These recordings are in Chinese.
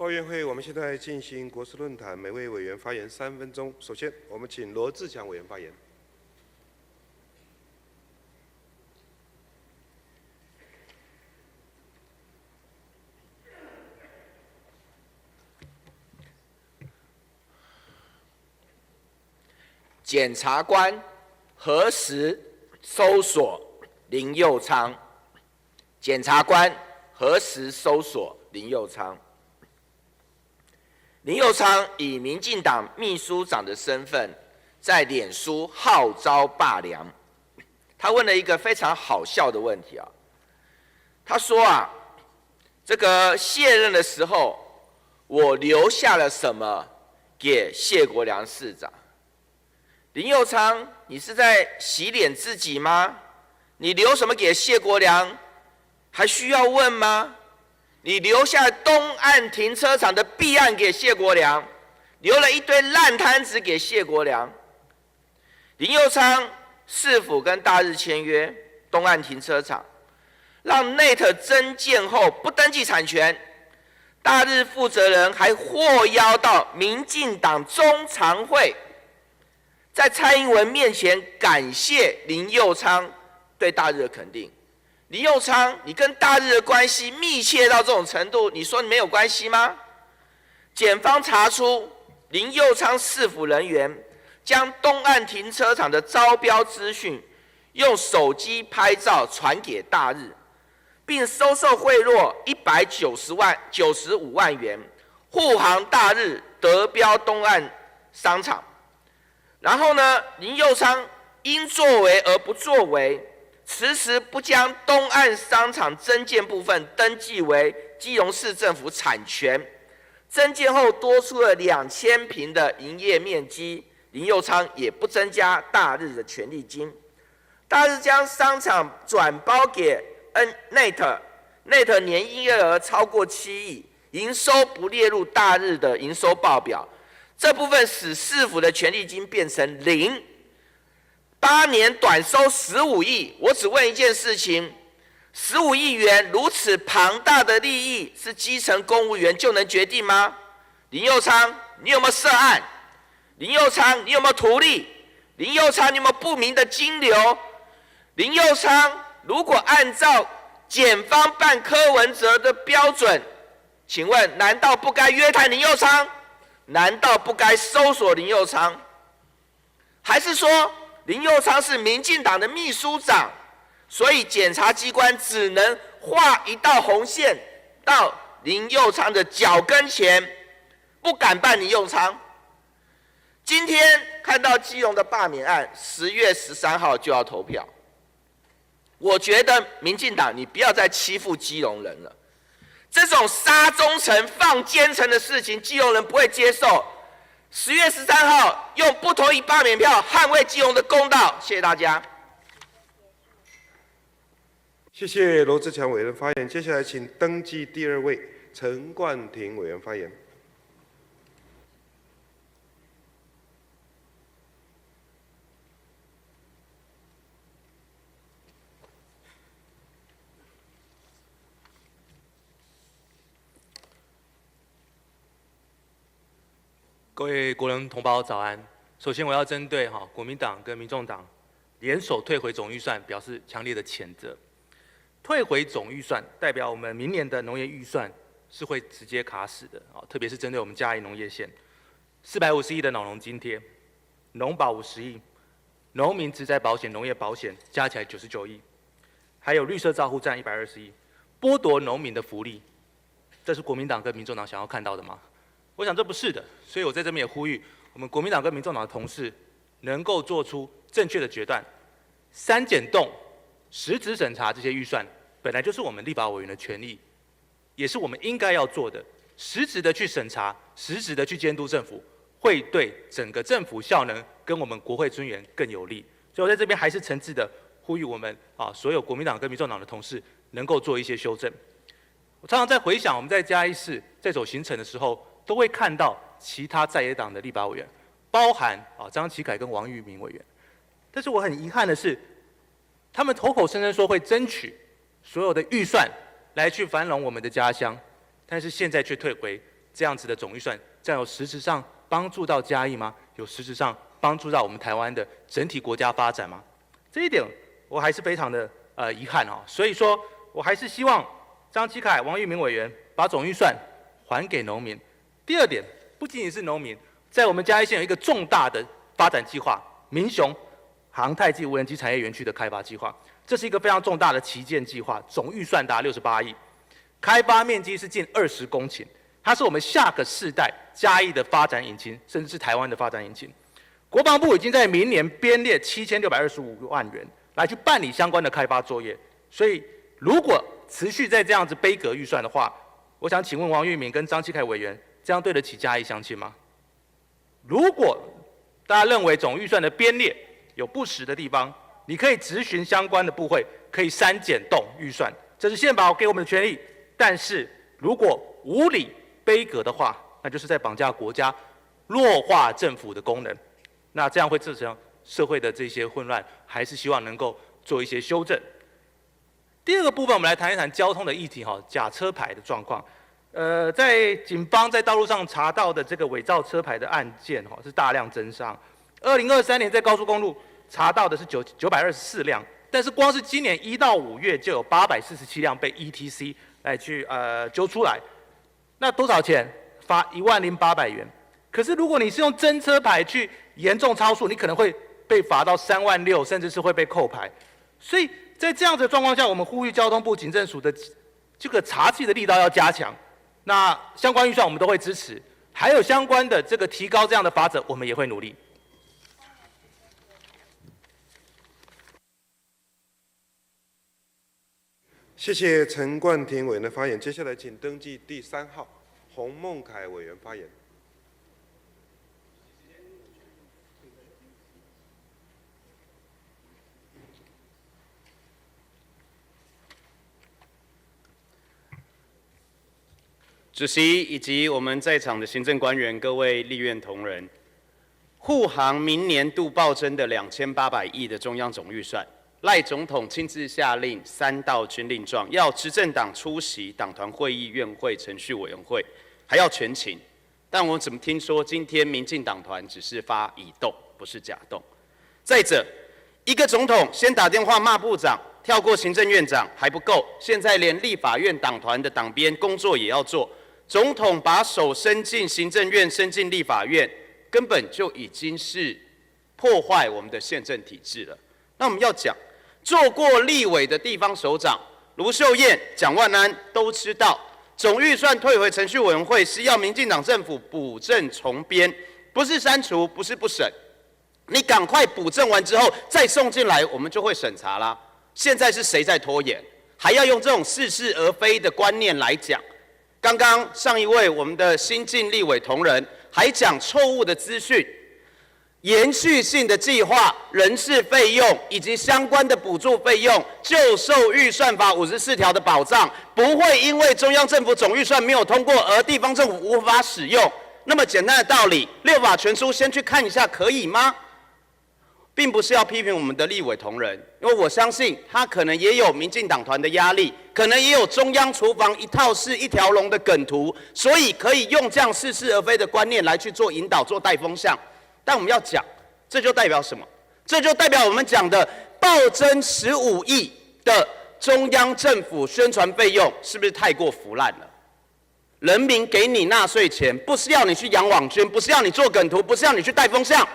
报院会，我们现在进行国事论坛，每位委员发言3分钟。首先，我们请罗志强委员发言。检察官何时搜索林右昌？检察官何时搜索林右昌？林右昌以民进党秘书长的身份，在脸书号召罢梁。他问了一个非常好笑的问题啊，他说啊，这个卸任的时候，我留下了什么给谢国梁市长？林右昌，你是在洗脸自己吗？你留什么给谢国梁？还需要问吗？你留下东岸停车场的弊案给谢国梁，留了一堆烂摊子给谢国梁。林右昌市府跟大日签约东岸停车场，让 NET 增建后不登记产权，大日负责人还获邀到民进党中常会，在蔡英文面前感谢林右昌对大日的肯定。林右昌，你跟大日的关系密切到这种程度，你说你没有关系吗？检方查出林右昌市府人员将东岸停车场的招标资讯用手机拍照传给大日，并收受贿赂195万元，护航大日得标东岸商场。然后呢，林右昌因作为而不作为，迟迟不将东岸商场增建部分登记为基隆市政府产权，增建后多出了2000平的营业面积，林右昌也不增加大日的权利金。大日将商场转包给 NET 年营业额超过7亿，营收不列入大日的营收报表，这部分使市府的权利金变成0。8年短收15亿，我只问一件事情：15亿元如此庞大的利益，是基层公务员就能决定吗？林右昌，你有没有涉案？林右昌，你有没有图利？林右昌，你有没有不明的金流？林右昌，如果按照检方办柯文哲的标准，请问难道不该约谈林右昌？难道不该搜索林右昌？还是说林右昌是民进党的秘书长，所以检察机关只能画一道红线到林右昌的脚跟前，不敢办林右昌？今天看到基隆的罢免案，10月13号就要投票。我觉得民进党你不要再欺负基隆人了，这种杀忠诚放奸臣的事情，基隆人不会接受。10月13号用不同意罢免票捍卫基隆的公道，谢谢大家。谢谢罗志强委员发言。接下来请登记第2位陈冠廷委员发言。各位国人同胞早安。首先，我要针对国民党跟民众党联手退回总预算表示强烈的谴责。退回总预算代表我们明年的农业预算是会直接卡死的特别是针对我们嘉义农业县，450亿的老农津贴，农保50亿，农民职灾保险、农业保险加起来99亿，还有绿色照护站120亿，剥夺农民的福利，这是国民党跟民众党想要看到的吗？我想这不是的，所以我在这边也呼吁我们国民党跟民众党的同事能够做出正确的决断。3检动实质审查这些预算，本来就是我们立法委员的权利，也是我们应该要做的。实质的去审查，实质的去监督政府，会对整个政府效能跟我们国会尊严更有利。所以我在这边还是诚挚的呼吁我们所有国民党跟民众党的同事能够做一些修正。我常常在回想我们在嘉义市在走行程的时候，都会看到其他在野党的立法委员，包含张启凯跟王玉明委员。但是我很遗憾的是，他们口口声声说会争取所有的预算来去繁荣我们的家乡，但是现在却退回这样子的总预算，这样有实质上帮助到嘉义吗？有实质上帮助到我们台湾的整体国家发展吗？这一点我还是非常的遗憾哦。所以说我还是希望张启凯、王玉明委员把总预算还给农民。第二点，不仅仅是农民，在我们嘉义县有一个重大的发展计划——民雄航太暨无人机产业园区的开发计划，这是一个非常重大的旗舰计划，总预算达68亿，开发面积是近20公顷，它是我们下个世代嘉义的发展引擎，甚至是台湾的发展引擎。国防部已经在明年编列7625万元来去办理相关的开发作业，所以如果持续在这样子杯葛预算的话，我想请问王玉明跟张启凯委员，这样对得起嘉义乡亲吗？如果大家认为总预算的编列有不实的地方，你可以质询相关的部会，可以删减动预算，这是宪法给我们的权利。但是如果无理杯葛的话，那就是在绑架国家，弱化政府的功能。那这样会造成社会的这些混乱，还是希望能够做一些修正。第二个部分，我们来谈一谈交通的议题哈，假车牌的状况。在警方在道路上查到的这个伪造车牌的案件哈，是大量增上。2023年在高速公路查到的是924辆，但是光是今年1到5月就有847辆被 ETC 来去揪出来。那多少钱？罚10800元。可是如果你是用真车牌去严重超速，你可能会被罚到36000，甚至是会被扣牌。所以在这样子的状况下，我们呼吁交通部警政署的这个查缉的力道要加强。那相关预算我们都会支持，还有相关的这个提高这样的罚则，我们也会努力。谢谢陈冠廷委员的发言。接下来请登记第3号洪孟凯委员发言。主席以及我们在场的行政官员、各位立院同仁，护航明年度暴增的2800亿的中央总预算，赖总统亲自下令3道军令状，要执政党出席党团会议、院会、程序委员会，还要全勤。但我怎么听说今天民进党团只是发乙动，不是甲动？再者，一个总统先打电话骂部长，跳过行政院长还不够，现在连立法院党团的党编工作也要做。总统把手伸进行政院、伸进立法院，根本就已经是破坏我们的宪政体制了。那我们要讲，做过立委的地方首长卢秀燕、蒋万安都知道，总预算退回程序委员会是要民进党政府补正重编，不是删除，不是不审。你赶快补正完之后再送进来，我们就会审查啦。现在是谁在拖延？还要用这种似是而非的观念来讲？刚刚上一位我们的新进立委同仁还讲错误的资讯，延续性的计划、人事费用以及相关的补助费用，就受预算法54条的保障，不会因为中央政府总预算没有通过而地方政府无法使用。那么简单的道理，六法全书先去看一下，可以吗？并不是要批评我们的立委同仁，因为我相信他可能也有民进党团的压力，可能也有中央厨房一套是一条龙的梗图，所以可以用这样似是而非的观念来去做引导、做带风向。但我们要讲，这就代表什么？这就代表我们讲的暴增15亿的中央政府宣传费用，是不是太过腐烂了？人民给你纳税钱，不是要你去养网军，不是要你做梗图，不是要你去带风向。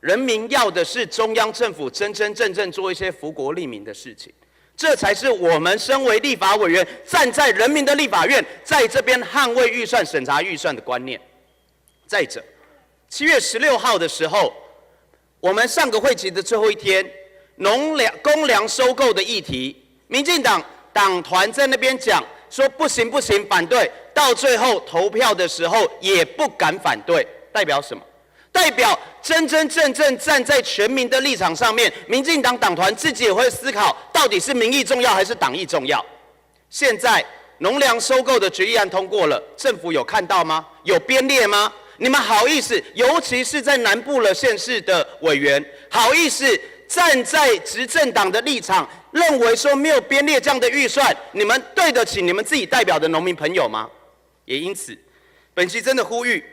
人民要的是中央政府真真正正做一些福国利民的事情，这才是我们身为立法委员站在人民的立法院，在这边捍卫预算、审查预算的观念。再者，7月16号的时候，我们上个会期的最后一天，公粮收购的议题，民进党党团在那边讲说不行不行，反对，到最后投票的时候也不敢反对，代表什么？代表真真正正站在全民的立场上面，民进党党团自己也会思考，到底是民意重要还是党意重要？现在农粮收购的决议案通过了，政府有看到吗？有编列吗？你们好意思，尤其是在南部的县市的委员，好意思站在执政党的立场，认为说没有编列这样的预算，你们对得起你们自己代表的农民朋友吗？也因此，本席真的呼吁，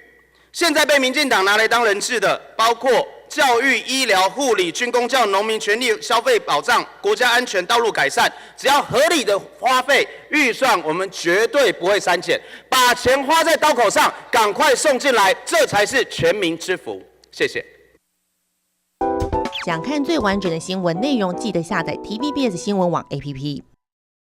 现在被民进党拿来当人质的，包括教育、医疗、护理、军公教、农民权利、消费保障、国家安全、道路改善，只要合理的花费预算，我们绝对不会删减。把钱花在刀口上，赶快送进来，这才是全民之福。谢谢。想看最完整的新闻内容，记得下载 TVBS 新闻网 APP。